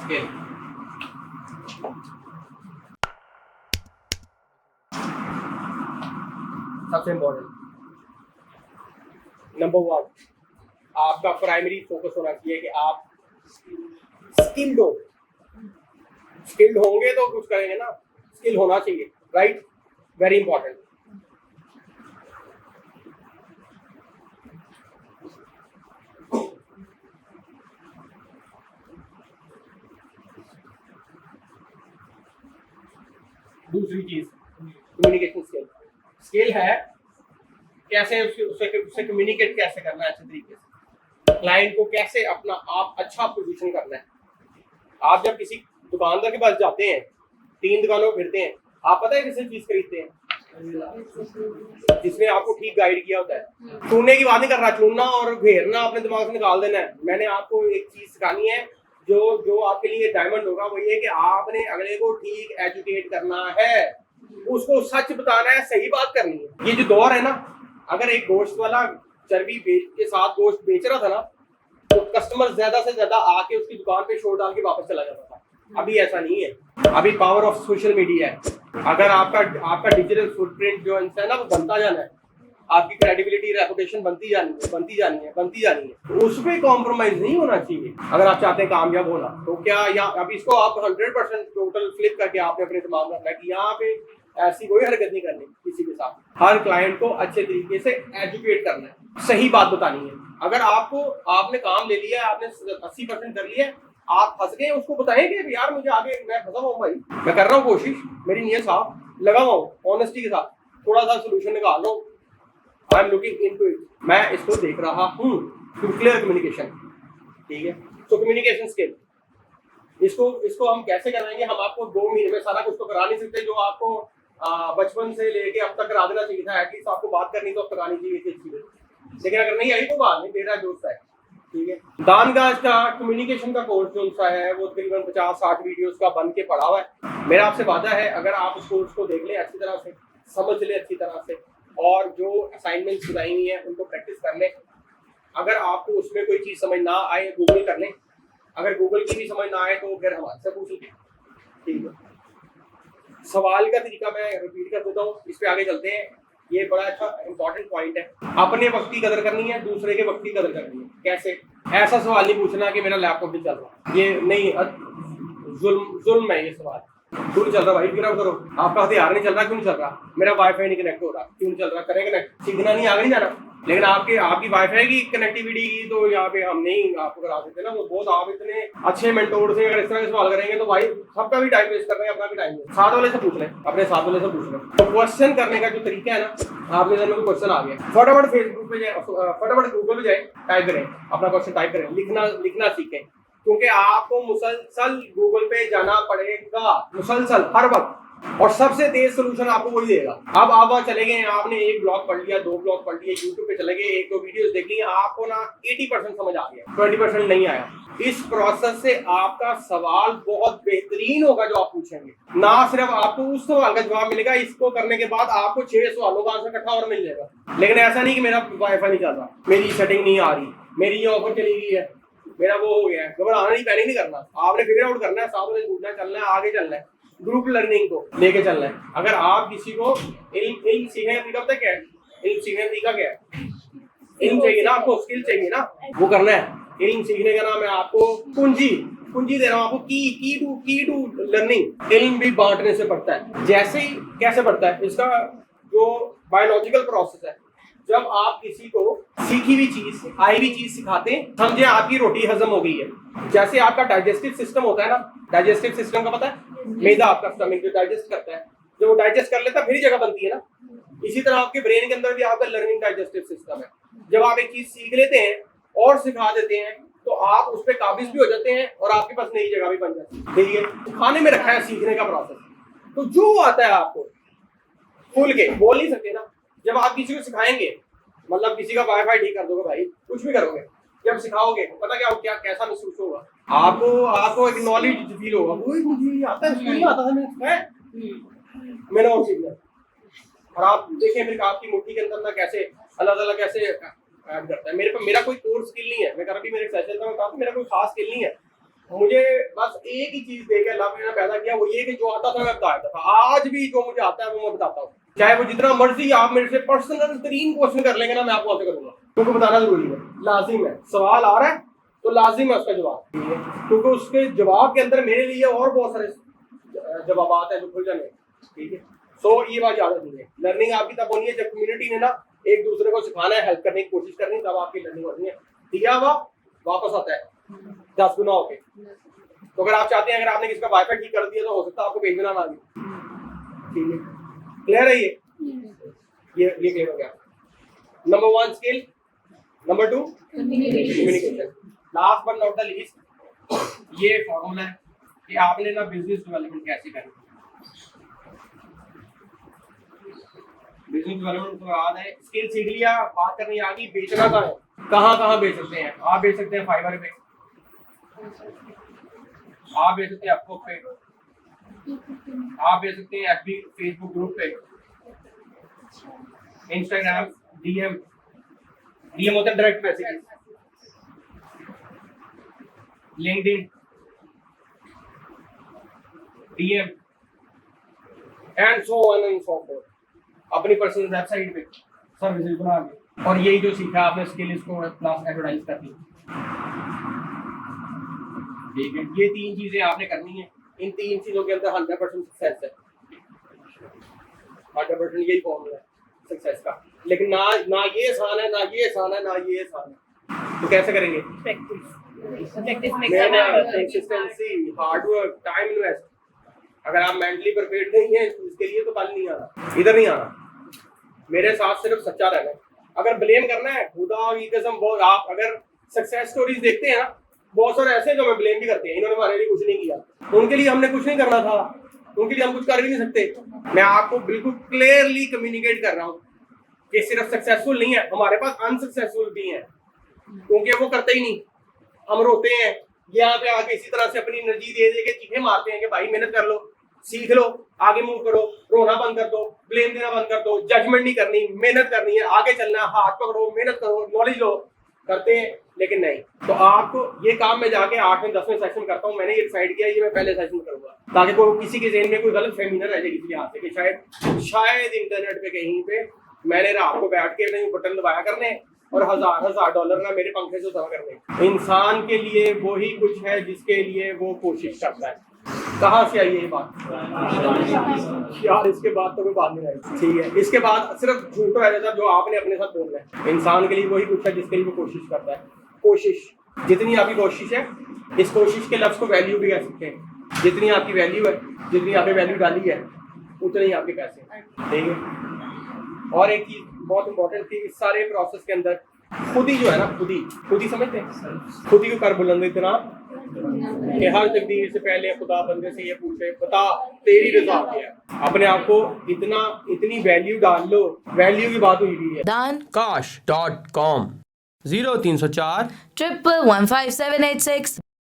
Skill. सबसे important number 1, आपका primary focus होना चाहिए कि आप स्किल्ड हो। स्किल्ड होंगे तो कुछ करेंगे ना, स्किल होना चाहिए, राइट, वेरी इंपॉर्टेंट। दूसरी चीज कम्युनिकेशन स्किल। स्किल है कैसे उससे कम्युनिकेट कैसे करना है अच्छे तरीके से, क्लाइंट को कैसे अपना आप अच्छा पोजीशन करना है। आप जब किसी दुकानदार के पास जाते हैं, 3 दुकानों पर फिरते हैं, आप पता है किससे चीज खरीदते हैं? जिसने आपको ठीक गाइड किया होता है। चुनने की बात नहीं कर रहा, चुनना और घेरना अपने दिमाग से निकाल देना है। मैंने आपको एक चीज सिखानी है जो आपके लिए डायमंड होगा, वो ये है कि आपने अगले को ठीक एजुकेट करना है, उसको सच बताना है, सही बात करनी है। ये जो दौर है ना, अगर एक गोश्त वाला चर्बी के साथ गोश्त बेच रहा था ना, तो कस्टमर ज्यादा से ज्यादा आके उसकी दुकान पे शोर डाल के वापस चला जाता था। अभी ऐसा नहीं है, अभी पावर ऑफ सोशल मीडिया है। अगर आपका डिजिटल फुटप्रिंट जो है ना, वो बनता जाना है, आपकी क्रेडिबिलिटी रेपुटेशन बनती जानी है, तो उस पर कॉम्प्रोमाइज नहीं होना चाहिए। अगर आप चाहते हैं कामयाब होना, तो क्या अब इसको आप 100% टोटल फ्लिप करके आपने अपने दिमाग में रखना है कि यहाँ पे ऐसी कोई हरकत नहीं करनी किसी के साथ। हर क्लाइंट को अच्छे तरीके से एजुकेट करना है, सही बात बतानी है। अगर आपने काम ले लिया है, आपने 80% कर लिया है, आप फंस गए, उसको बताएं कि यार मुझे आगे, मैं फंसा हुआ हूँ भाई, मैं कर रहा हूँ कोशिश, मेरी नीयत साफ लगा हुआ हूँ, ऑनेस्टी के साथ थोड़ा सा सोल्यूशन निकाल लो, I am looking into it, मैं इसको देख रहा हूँ। क्लियर कम्युनिकेशन, ठीक है। तो कम्युनिकेशन स्किल, इसको हम कैसे कराएंगे? हम आपको 2 महीने में सारा कुछ तो करा नहीं सकते, जो आपको बचपन से लेके अब तक करा देना चाहिए था। एटलीस्ट आपको बात करनी तो अब तक आनी चाहिए थी अच्छी, लेकिन अगर नहीं आई तो बात नहीं, मेरा दोस्त है, ठीक है। दानगाज का कम्युनिकेशन का कोर्स जो सा है, वो तकरीबन 50-60 वीडियोस का बन के पड़ा हुआ है। मेरा आपसे वादा है, अगर आप उस कोर्स को देख लें अच्छी तरह से, समझ लें अच्छी तरह से, और जो असाइनमेंट्स बताई हुई है उनको प्रैक्टिस कर लें। अगर आपको उसमें कोई चीज़ समझ ना आए, गूगल कर लें। अगर गूगल की भी समझ ना आए तो फिर हमारे से पूछ लीजिए, ठीक है। सवाल का तरीका मैं रिपीट कर देता हूँ, इस पे आगे चलते हैं। ये बड़ा अच्छा इंपॉर्टेंट पॉइंट है। अपने वक्त की कदर करनी है, दूसरे के वक्त की कदर करनी है। कैसे? ऐसा सवाल नहीं पूछना कि मेरा लैपटॉप भी चल रहा, ये नहीं, जुल्म है ये सवाल। क्यों नहीं चल रहा भाई, फिर करो। आपका हथियार नहीं चल रहा, क्यों नहीं चल रहा? मेरा वाईफाई नहीं कनेक्ट हो रहा, क्यों नहीं चल रहा? करें कनेक्ट, सीखना नहीं, आगे नहीं जाना। लेकिन आपकी वाईफाई की कनेक्टिविटी की तो यहाँ पे हम नहीं आपको करा सकते ना। वो बहुत, आप इतने अच्छे मेंटोर से अगर इस तरह के सवाल करेंगे तो भाई सबका भी टाइम वेस्ट कर रहे हैं, अपना भी टाइम वेस्ट। साथ वाले से पूछ लें, अपने साथ वाले से पूछ लें। तो क्वेश्चन करने का जो तरीका है ना, आपके जहन में क्वेश्चन आ गया, फटाफट फेसबुक पे जाए, फटाफट गूगल पे जाए, टाइप करें, अपना क्वेश्चन टाइप करें, लिखना सीखें, क्योंकि आपको मुसलसल गूगल पे जाना पड़ेगा, मुसलसल हर वक्त, और सबसे तेज सोल्यूशन आपको वही देगा। अब आप वहां चले गए, आपने 1 ब्लॉग पढ़ लिया, 2 ब्लॉग पढ़ लिए, यूट्यूब पे चले गए, 1-2 वीडियोस देख ली, आपको ना 80% समझ आ गया, 20% नहीं आया। इस प्रोसेस से आपका सवाल बहुत बेहतरीन होगा जो आप पूछेंगे। ना सिर्फ आपको उस सवाल का जवाब मिलेगा, इसको करने के बाद आपको 6 सवालों का आंसर इकट्ठा और मिल जाएगा। लेकिन ऐसा नहीं कि मेरा वाईफाई नहीं चल रहा, मेरी सेटिंग नहीं आ रही, मेरी ये ऑफर चली गई है, मेरा वो हो गया है। घबराना नहीं, पैनिक नहीं करना, आपने फिगर आउट करना है, साथ में जुड़ना, चलना है, आगे चलना है, ग्रुप लर्निंग को लेके चलना है। अगर आप किसी को इल्म सीखने का तरीका पता क्या है? इल्म सीखने का तरीका क्या है? इल्म चाहिए ना आपको, स्किल चाहिए ना, वो करना है। इल्म सीखने का नाम है आपको पूंजी दे रहा हूँ आपको, की टू लर्निंग। इल्म भी बांटने से बढ़ता है। जैसे ही कैसे बढ़ता है, इसका जो बायोलॉजिकल प्रोसेस है, जब आप किसी को सीखी हुई चीज, आई हुई चीज सिखाते हैं, समझे आपकी रोटी हजम हो गई है। जैसे आपका डाइजेस्टिव सिस्टम होता है ना, डाइजेस्टिव सिस्टम का पता है? मैदा आपका स्टमक जो डाइजेस्ट करता है, जब वो डाइजेस्ट कर लेता है फिर जगह बनती है ना। इसी तरह आपके ब्रेन के अंदर भी आपका लर्निंग डाइजेस्टिव सिस्टम है। जब आप एक चीज सीख लेते हैं और सिखा देते हैं, तो आप उस पर काबिज भी हो जाते हैं और आपके पास नई जगह भी बन जाती है। ठीक है, खाने में रखा है सीखने का प्रोसेस। तो जो आता है आपको खुल के बोल नहीं सकते ना। जब आप किसी को सिखाएंगे, मतलब किसी का वाईफाई ठीक कर दोगे भाई, कुछ भी करोगे, जब सिखाओगे पता क्या कैसा महसूस होगा आपको? एक नॉलेज फील होगा, वो मुझे आता है, नहीं आता था, मैंने और सीखना। और आप देखें फिर आपकी मुट्ठी के अंदर ना कैसे अलग अलग कैसे ऐड करता है। मेरा कोई कोर स्किल नहीं है, मैं कभी मेरे सेशन में कहा मेरा कोई खास स्किल नहीं है, मुझे बस एक ही चीज देके अल्लाह ने पैदा किया, वो ये कि जो आता था मैं बताता था। आज भी जो मुझे आता है वो मैं बताता हूँ, चाहे वो जितना मर्जी आप मेरे से पर्सनल तरीन क्वेश्चन कर लेंगे ना, मैं आपको आंसर करूंगा, क्योंकि बताना जरूरी है, लाजिम है। सवाल आ रहा है तो लाजिम है उसका जवाब, क्योंकि उसके जवाब के अंदर मेरे लिए और बहुत सारे जवाब है जो खुल जाने। ठीक है, सो ये बात याद रखनी है। लर्निंग आपकी तब होनी है जब कम्युनिटी ने ना एक दूसरे को सिखाना है, हेल्प करने की कोशिश करनी है, तब आपकी लर्निंग होनी है। दिया हुआ वापस आता है 10 गुना होके। तो अगर आप चाहते हैं, अगर आपने किसका वाईफाई ठीक कर दिया तो हो सकता है आपको पेज बनाना आ गया। ठीक है, क्लियर है ये क्लियर हो गया। Number 1 skill, number 2 communication. Last but not the least, ये फॉर्मूला है कि आपने ना बिजनेस डेवलपमेंट कैसे करनी है। बिजनेस डेवलपमेंट को याद है, स्किल सीख लिया, बात करनी आ गई, बेचना कहाँ है, कहाँ बेच सकते हैं। आप बेच सकते हैं फाइवर पे, आप बेच सकते हैं अपवर्क पे, आप बेच सकते हैं एफबी फेसबुक ग्रुप पे, इंस्टाग्राम डीएम होता है direct message, LinkedIn DM and so on and so fourth. अपनी पर्सनल वेबसाइट पे सर्विसेज बना के, और यही जो सीखा आपने स्किल, इसको प्लस एडवर्टाइज कर दी। ठीक है, ये 3 चीजें आपने करनी है। इन 3 चीजों के अंदर 100% सक्सेस है। 100% यही फॉर्मूला है सक्सेस का। लेकिन ना ये आसान है, ना ये आसान है, ना ये आसान है। तो कैसे करेंगे? Practice consistency, hard work, time invest. अगर आप मेंटली प्रिपेयर्ड नहीं है इसके लिए तो कल नहीं आना, इधर नहीं आना। मेरे साथ सिर्फ सच्चा रहना है। अगर ब्लेम करना है, खुदा की कसम, बहुत आप अगर सक्सेस स्टोरीज देखते हैं ना, बहुत सारे ऐसे जो हमें ब्लेम भी करते हैं, इन्होंने हमारे लिए कुछ नहीं किया, उनके लिए हमने कुछ नहीं करना था, उनके लिए हम कुछ कर भी नहीं सकते। मैं आपको बिल्कुल क्लियरली कम्युनिकेट कर रहा हूँ कि सिर्फ सक्सेसफुल नहीं है, हमारे पास अनसक्सेसफुल भी हैं, क्योंकि वो करते ही नहीं। हम रोते हैं यहाँ पे आके, इसी तरह से अपनी एनर्जी दे दे के चीखें मारते हैं कि भाई मेहनत कर लो, सीख लो, आगे मूव करो, रोना बंद कर दो, ब्लेम देना बंद कर दो, जजमेंट नहीं करनी, मेहनत करनी है, आगे चलना, हाथ पकड़ो, मेहनत करो, नॉलेज लो। करते हैं लेकिन नहीं। तो आपको ये काम में जाके 8वें 10वें सेशन करता हूँ, मैंने ये डिसाइड किया ये मैं पहले सेशन करूंगा, ताकि कोई किसी के ज़हन में कोई गलत फहमी न रह जाए किसी हाथ से कि शायद इंटरनेट पे कहीं पे मैंने रात को बैठ के नहीं बटन दबाया करने और हजार $1000 ना मेरे पंखे से उतरा करने। इंसान के लिए वो ही कुछ है जिसके लिए वो कोशिश करता है। कहाँ से आई ये बात यार? इसके बाद तो कोई बात नहीं आई। ठीक है, इसके बाद सिर्फ झूठ रह जाता जो आपने अपने साथ बोलना है। इंसान के लिए वही कुछ है जिसके लिए वो कोशिश करता है। कोशिश, जितनी आपकी कोशिश है, इस कोशिश के लफ्ज को वैल्यू भी कह सकते हैं। जितनी आपकी वैल्यू है, जितनी आपने वैल्यू डाली है, उतने ही आपके पैसे। ठीक है, और एक चीज बहुत इंपॉर्टेंट थी इस सारे प्रोसेस के अंदर, खुद ही जो है ना, खुद ही समझते हैं, खुद ही को कर बुलंद इतना कि हर तकदीर से पहले खुदा बंदे से ये पूछे, बता तेरी रजा क्या है। अपने आप को इतनी वैल्यू डाल लो, वैल्यू की बात हुई भी है। dankash.com 0304 1115786